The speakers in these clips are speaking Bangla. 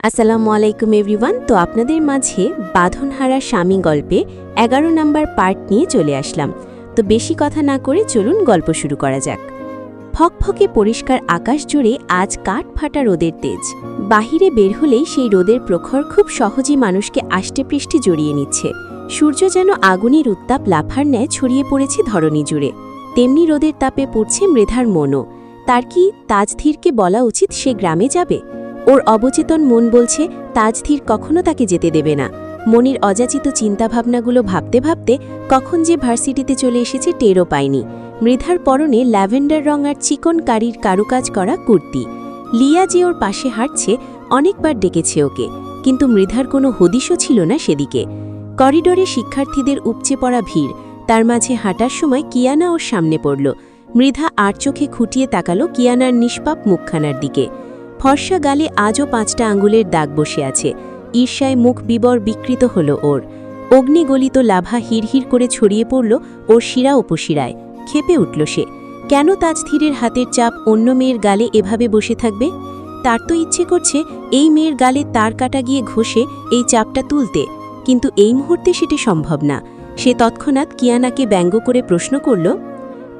আসসালামু আলাইকুম এভরিওয়ান। তো আপনাদের মাঝে বাঁধনহারা স্বামী গল্পে ১১ নম্বর পার্ট নিয়ে চলে আসলাম। তো বেশি কথা না করে চলুন গল্প শুরু করা যাক। ফকফকে পরিষ্কার আকাশ জুড়ে আজ কাঠ ফাটা রোদের তেজ। বাহিরে বের হলেই সেই রোদের প্রখর খুব সহজেই মানুষকে আষ্টেপৃষ্ঠে জড়িয়ে নিচ্ছে। সূর্য যেন আগুনের উত্তাপ লাফার ন্যায় ছড়িয়ে পড়েছে ধরণী জুড়ে। তেমনি রোদের তাপে পড়ছে মৃধার মনও। তার কি তাজধীরকে বলা উচিত সে গ্রামে যাবে? ওর অবচেতন মন বলছে তাজধীর কখনো তাকে যেতে দেবে না। মনির অযাচিত চিন্তাভাবনাগুলো ভাবতে ভাবতে কখন যে ভার্সিটিতে চলে এসেছে টেরও পায়নি। মৃধার পরনে ল্যাভেন্ডার রং আর চিকন কারির কারুকাজ করা কুর্তি। লিয়া যে ওর পাশে হাঁটছে, অনেকবার ডেকেছে ওকে, কিন্তু মৃধার কোনো হদিশও ছিল না সেদিকে। করিডোরে শিক্ষার্থীদের উপচে পড়া ভিড়, তার মাঝে হাঁটার সময় কিয়ানা ওর সামনে পড়ল। মৃধা আর চোখে খুঁটিয়ে তাকালো কিয়ানার নিষ্পাপ মুখখানার দিকে। ফর্সা গালে আজও ৫টা আঙুলের দাগ বসে আছে। ঈর্ষায় মুখ বিবর বিকৃত হল ওর। অগ্নিগলিত লাভা হিড়হিড় করে ছড়িয়ে পড়ল ওর শিরা উপশিরায়। ক্ষেপে উঠল সে। কেন তাজধীরের হাতের চাপ অন্য মেয়ের গালে এভাবে বসে থাকবে? তার তো ইচ্ছে করছে এই মেয়ের গালে তার কাটা গিয়ে ঘষে এই চাপটা তুলতে, কিন্তু এই মুহূর্তে সেটি সম্ভব না। সে তৎক্ষণাৎ কিয়ানাকে ব্যঙ্গ করে প্রশ্ন করল,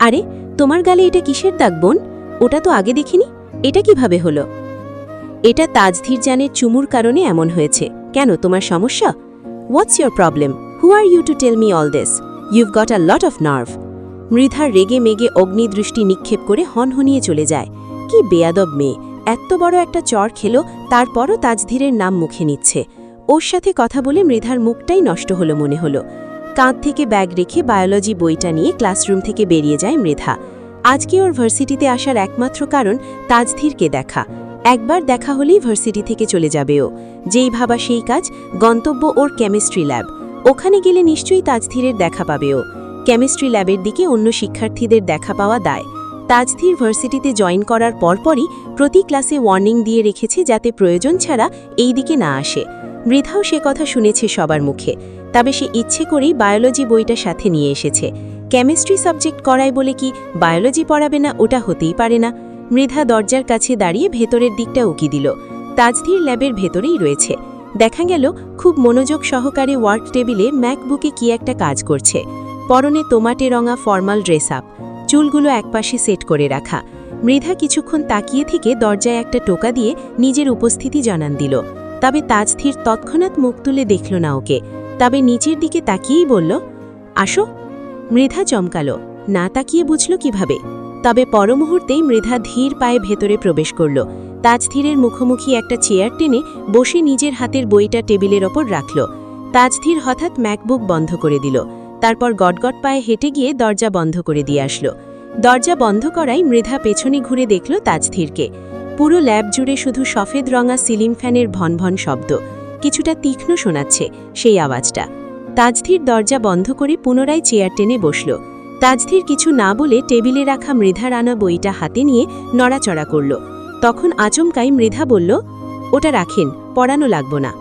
আরে তোমার গালে এটা কিসের দাগ বোন? ওটা তো আগে দেখিনি, এটা কিভাবে হলো? এটা তাজধীর জানের চুমুর কারণে এমন হয়েছে। কেন, তোমার সমস্যা? What's your problem? Who are you to tell me all this? You've got a lot of nerve. মৃধার রেগে মেগে অগ্নিদৃষ্টি নিক্ষেপ করে হনহনিয়ে চলে যায়। কি বেয়াদব মেয়ে, এত বড় একটা চর খেলো, তারপরও তাজধীরের নাম মুখে নিচ্ছে। ওর সাথে কথা বলে মৃধার মুখটাই নষ্ট হলো মনে হলো। কাঁধ থেকে ব্যাগ রেখে বায়োলজি বইটা নিয়ে ক্লাসরুম থেকে বেরিয়ে যায় মৃধা। আজকে ওর ভার্সিটিতে আসার একমাত্র কারণ তাজধীরকে দেখা। একবার দেখা হলেই ভার্সিটি থেকে চলে যাবে ও। যেই ভাবা সেই কাজ, গন্তব্য ওর কেমিস্ট্রি ল্যাব। ওখানে গেলে নিশ্চয়ই তাজধীরের দেখা পাবে ও। কেমিস্ট্রি ল্যাবের দিকে অন্য শিক্ষার্থীদের দেখা পাওয়া দায়। তাজধীর ভার্সিটিতে জয়েন করার পরপরই প্রতি ক্লাসে ওয়ার্নিং দিয়ে রেখেছে যাতে প্রয়োজন ছাড়া এই দিকে না আসে। মৃধাও সে কথা শুনেছে সবার মুখে, তবে সে ইচ্ছে করেই বায়োলজি বইটা সাথে নিয়ে এসেছে। কেমিস্ট্রি সাবজেক্ট করায় বলে কি বায়োলজি পড়াবে না? ওটা হতেই পারে না। মৃধা দরজার কাছে দাঁড়িয়ে ভেতরের দিকটা উকি দিল। তাজধীর ল্যাবের ভেতরেই রয়েছে। দেখা গেল খুব মনোযোগ সহকারে ওয়ার্ক টেবিলে ম্যাকবুকে কি একটা কাজ করছে। পরনে তোমাটে রঙা ফর্মাল ড্রেস আপ, চুলগুলো একপাশে সেট করে রাখা। মৃধা কিছুক্ষণ তাকিয়ে থেকে দরজায় একটা টোকা দিয়ে নিজের উপস্থিতি জানান দিল। তবে তাজধীর তৎক্ষণাৎ মুখ তুলে দেখল না ওকে, তবে নিচের দিকে তাকিয়েই বলল, আসো। মৃধা চমকালো, না তাকিয়ে বুঝল কিভাবে? তবে পরমুহূর্তেই মৃধা ধীর পায়ে ভেতরে প্রবেশ করল। তাজধীরের মুখোমুখি একটা চেয়ার টেনে বসে নিজের হাতের বইটা টেবিলের ওপর রাখল। তাজধীর হঠাৎ ম্যাকবুক বন্ধ করে দিল, তারপর গটগট পায়ে হেঁটে গিয়ে দরজা বন্ধ করে দিয়ে আসলো। দরজা বন্ধ করাই মৃধা পেছনে ঘুরে দেখল তাজধীরকে। পুরো ল্যাব জুড়ে শুধু সফেদ রঙা সিলিং ফ্যানের ভনভন শব্দ, কিছুটা তীক্ষ্ণ শোনাচ্ছে সেই আওয়াজটা। তাজধীর দরজা বন্ধ করে পুনরায় চেয়ার টেনে বসল। তাজধীর কিছু না বলে টেবিলে রাখা মৃধার আনা বইটা হাতে নিয়ে নড়াচড়া করল। তখন আচমকাই মৃধা বলল, ওটা রাখেন, পড়ানো লাগব না।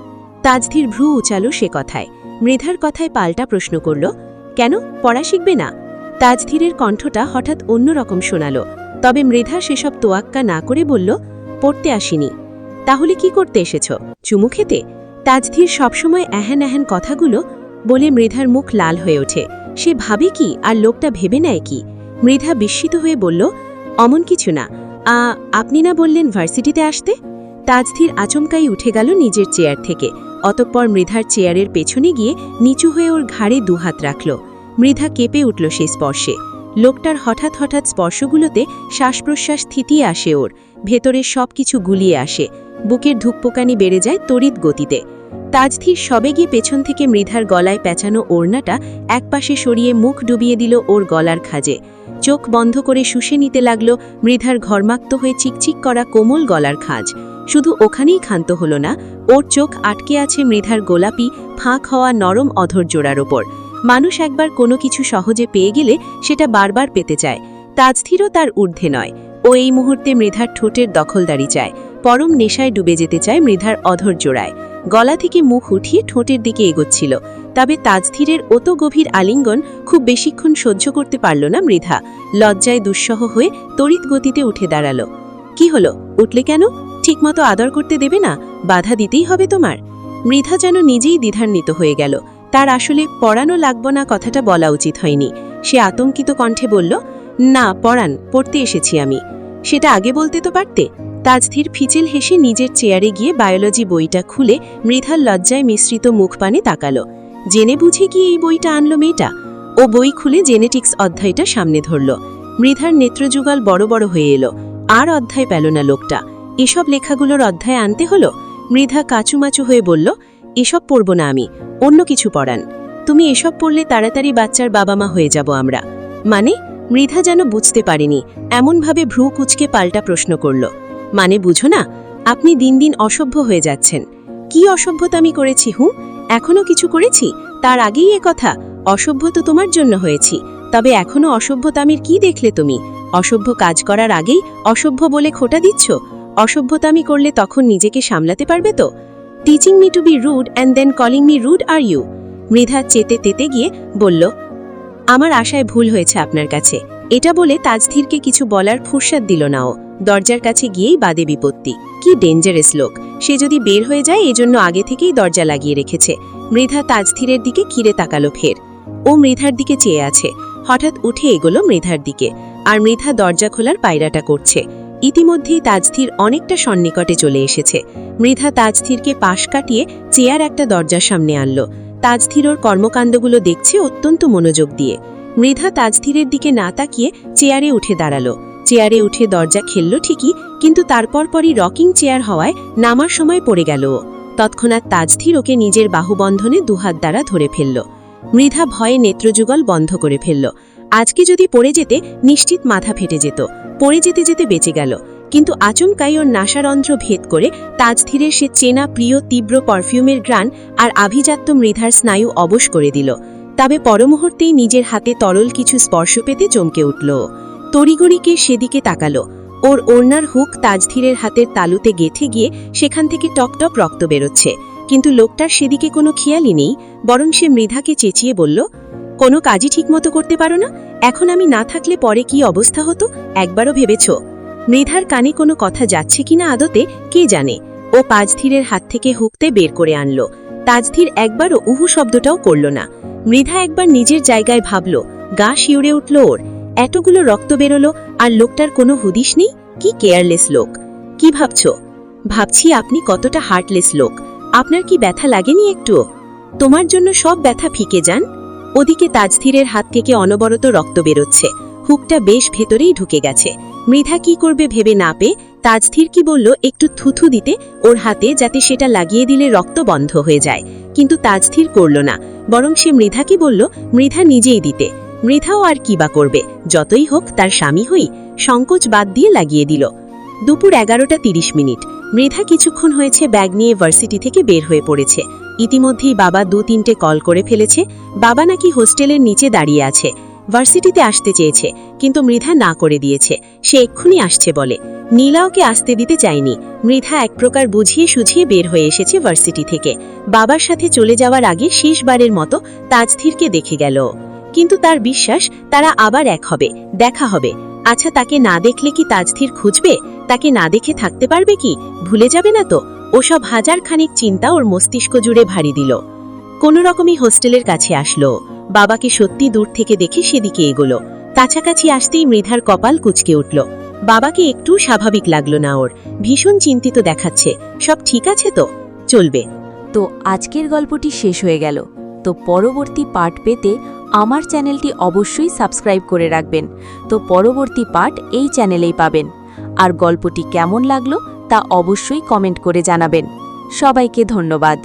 তাজধীর ভ্রু উচালো সে কথায়। মৃধার কথায় পাল্টা প্রশ্ন করল, কেন, পড়া শিখবে না? তাজধীরের কণ্ঠটা হঠাৎ অন্যরকম শোনালো। তবে মৃধা সেসব তোয়াক্কা না করে বলল, পড়তে আসিনি। তাহলে কি করতে এসেছ? চুমু খেতে? তাজধীর সবসময় এহেন এহেন কথাগুলো বলে মৃধার মুখ লাল হয়ে ওঠে। সে ভাবে কি আর লোকটা ভেবে নেয় কি? মৃধা বিস্মিত হয়ে বলল, অমন কিছু না। আপনি না বললেন ভার্সিটিতে আসতে? তাজধীর আচমকাই উঠে গেল নিজের চেয়ার থেকে। অতঃপর মৃধার চেয়ারের পেছনে গিয়ে নিচু হয়ে ওর ঘাড়ে দুহাত রাখল। মৃধা কেঁপে উঠল সেই স্পর্শে। লোকটার হঠাৎ হঠাৎ স্পর্শগুলোতে শ্বাস প্রশ্বাস থিতিয়ে আসে ওর, ভেতরের সব কিছু গুলিয়ে আসে। বুকের ধুকপোকানি বেড়ে যায় তড়িৎ গতিতে। তাজধীর সবে গিয়ে পেছন থেকে মৃধার গলায় পেঁচানো ওড়নাটা একপাশে সরিয়ে মুখ ডুবিয়ে দিল ওর গলার খাজে। চোখ বন্ধ করে শুষে নিতে লাগল মৃধার ঘর্মাক্ত হয়ে চিকচিক করা কোমল গলার খাঁজ। শুধু ওখানেই ক্ষান্ত হল না, ওর চোখ আটকে আছে মৃধার গোলাপি ফাঁক হওয়া নরম অধর জোড়ার ওপর। মানুষ একবার কোনো কিছু সহজে পেয়ে গেলে সেটা বারবার পেতে চায়। তাজধীরও তার ঊর্ধ্বে নয়। ও এই মুহূর্তে মৃধার ঠোঁটের দখলদারি চায়, পরম নেশায় ডুবে যেতে চায় মৃধার অধর জোড়ায়। গলা থেকে মুখ উঠিয়ে ঠোঁটের দিকে এগোচ্ছিল। তবে তাজধীরের অত গভীর আলিঙ্গন খুব বেশিক্ষণ সহ্য করতে পারল না মৃধা। লজ্জায় দুঃসহ হয়ে তড়িৎ গতিতে উঠে দাঁড়ালো। কি হলো, উঠলে কেন? ঠিকমতো আদর করতে দেবে না? বাধা দিতেই হবে তোমার? মৃধা যেন নিজেই দ্বিধান্বিত হয়ে গেল। তার আসলে পড়ানো লাগবে না কথাটা বলা উচিত হয়নি। সে আতঙ্কিত কণ্ঠে বলল, না পড়তে এসেছি আমি। সেটা আগে বলতে তো পারতে। তাজধীর ফিচেল হেসে নিজের চেয়ারে গিয়ে বায়োলজি বইটা খুলে মৃধার লজ্জায় মিশ্রিত মুখপানে তাকালো। জেনে বুঝে কি এই বইটা আনলো মেয়েটা? ও বই খুলে জেনেটিক্স অধ্যায়টা সামনে ধরল। মৃধার নেত্রযুগল বড় বড় হয়ে এলো। আর অধ্যায় পেল না লোকটা। এসব লেখাগুলোর অধ্যায় আনতে হলো? মৃধা কাচুমাচু হয়ে বলল, এসব পড়ব না আমি, অন্য কিছু পড়ান। তুমি এসব পড়লে তাড়াতাড়ি বাচ্চার বাবা মা হয়ে যাব আমরা। মানে? মৃধা যেন বুঝতে পারেনি, এমনভাবে ভ্রু কুচকে পাল্টা প্রশ্ন করল। মানে বুঝো না? আপনি দিন দিন অসভ্য হয়ে যাচ্ছেন। কি অসভ্যতা আমি করেছি? এখনো কিছু করেছি? তার আগেই এ কথা। অসভ্য তো তোমার জন্য হয়েছি, তবে এখনো অসভ্যতামির কি দেখলে তুমি? অসভ্য কাজ করার আগেই অসভ্য বলে খোটা দিচ্ছ। অসভ্যতামি করলে তখন নিজেকে সামলাতে পারবে তো? Teaching me to be rude and then calling me rude are you? Mridha তেতে গিয়ে বলল, আমার আশায় ভুল হয়েছে আপনার কাছে। এটা বলে তাজধীরকে কিছু বলার ফুরসাদ দিল না ও। দরজার কাছে গিয়েই বাদে বিপত্তি। কি ডেঞ্জারাস লোক! সে যদি বের হয়ে যায় এজন্য আগে থেকেই দরজা লাগিয়ে রেখেছে। মৃধা তাজধীরের দিকে কিরে তাকালো ফের। ও মৃধার দিকে চেয়ে আছে। হঠাৎ উঠে এগোলো মৃধার দিকে, আর মৃধা দরজা খোলার পায়রাটা করছে। ইতিমধ্যেই তাজধীর অনেকটা সন্নিকটে চলে এসেছে। মৃধা তাজধীরকে পাশ কাটিয়ে চেয়ার একটা দরজার সামনে আনলো। তাজধীর ওর কর্মকাণ্ডগুলো দেখছে অত্যন্ত মনোযোগ দিয়ে। মৃধা তাজধীরের দিকে না তাকিয়ে চেয়ারে উঠে দাঁড়ালো। চেয়ারে উঠে দরজা খেলল ঠিকই, কিন্তু তারপরই রকিং চেয়ার হওয়ায় নামার সময় পড়ে গেল ও। তৎক্ষণাৎ তাজধীর ওকে নিজের বাহুবন্ধনে দুহাত দ্বারা ধরে ফেলল। মৃধা ভয়ে নেত্রযুগল বন্ধ করে ফেলল। আজকে যদি পড়ে যেতে নিশ্চিত মাথা ফেটে যেত। পড়ে যেতে যেতে বেঁচে গেল, কিন্তু আচমকাই ওর নাসারন্ধ্র ভেদ করে তাজধীরের সে চেনা প্রিয় তীব্র পারফিউমের ঘ্রাণ আর আভিজাত্য মৃধার স্নায়ু অবশ করে দিল। তবে পরমুহূর্তেই নিজের হাতে তরল কিছু স্পর্শ পেতে চমকে উঠল। তড়িগড়িকে সেদিকে তাকালো। ওর ওড়নার হুক তাজধীরের হাতের তালুতে গেঁথে গিয়ে সেখান থেকে টপটপ রক্ত বেরোচ্ছে, কিন্তু লোকটার সেদিকে কোনো খেয়ালই নেই। বরং সে মৃধাকে চেঁচিয়ে বলল, কোনো কাজই ঠিকমতো করতে পারো না? এখন আমি না থাকলে পরে কি অবস্থা হতো একবারও ভেবেছ? মৃধার কানে কোনো কথা যাচ্ছে কিনা আদতে কে জানে। ও তাজধীরের হাত থেকে হুকতে বের করে আনলো। তাজধীর একবারও উহু শব্দটাও করল না। মৃধা একবার নিজের জায়গায় ভাবল, গা শিউরে উঠল ওর। এতগুলো রক্ত বেরোলো আর লোকটার কোনো হুদিস নেই? কি কেয়ারলেস লোক! কি ভাবছ? ভাবছি আপনি কতটা হার্টলেস লোক। আপনার কি ব্যথা লাগেনি একটুও? তোমার জন্য সব ব্যথা ফিকে যান। ওদিকে তাজধীরের হাত থেকে অনবরত রক্ত বেরোচ্ছে। হুকটা বেশ ভেতরেই ঢুকে গেছে। মৃধা কি করবে ভেবে না পেয়ে তাজধীর কি বলল একটু থুথু দিতে ওর হাতে, যাতে সেটা লাগিয়ে দিলে রক্ত বন্ধ হয়ে যায়। কিন্তু তাজধীর করল না, বরং সে মৃধাকে বলল মৃধা নিজেই দিতে। মৃধাও আর কি বা করবে, যতই হোক তার স্বামী হই। সংকোচ বাদ দিয়ে লাগিয়ে দিল। দুপুর 11:30। মৃধা কিছুক্ষণ হয়েছে ব্যাগ নিয়ে ভার্সিটি থেকে বের হয়ে পড়েছে। ইতিমধ্যেই বাবা 2-3টে কল করে ফেলেছে। বাবা নাকি হোস্টেলের নিচে দাঁড়িয়ে আছে, ভার্সিটিতে আসতে চেয়েছে, কিন্তু মৃধা না করে দিয়েছে। সে এক্ষুনি আসছে বলে। নীলা ওকে আসতে দিতে চায়নি। মৃধা এক প্রকার বুঝিয়ে সুঝিয়ে বের হয়ে এসেছে ভার্সিটি থেকে। বাবার সাথে চলে যাওয়ার আগে শেষবারের মতো তাজধীরকে দেখে গেল। কিন্তু তার বিশ্বাস তারা আবার এক হবে, দেখা হবে। আচ্ছা, তাকে না দেখলে কি তাজধীর খুঁজবে? তাকে না দেখে থাকতে পারবে কি? ভুলে যাবে না তো? ওসব হাজারখানিক চিন্তা ওর মস্তিষ্ক জুড়ে ভারী দিল। কোনো রকমই হোস্টেলের কাছে আসলো। বাবাকে সত্যি দূর থেকে দেখে সেদিকে এগোলো। কাছাকাছি আসতেই মৃধার কপাল কুঁচকে উঠল। বাবাকে একটু স্বাভাবিক লাগলো না ওর। ভীষণ চিন্তিত দেখাচ্ছে। সব ঠিক আছে তো? চলবে তো? আজকের গল্পটি শেষ হয়ে গেল। তো পরবর্তী পার্ট পেতে আমার চ্যানেলটি অবশ্যই সাবস্ক্রাইব করে রাখবেন। তো পরবর্তী পার্ট এই চ্যানেলেই পাবেন। আর গল্পটি কেমন লাগলো তা অবশ্যই কমেন্ট করে জানাবেন। সবাইকে ধন্যবাদ।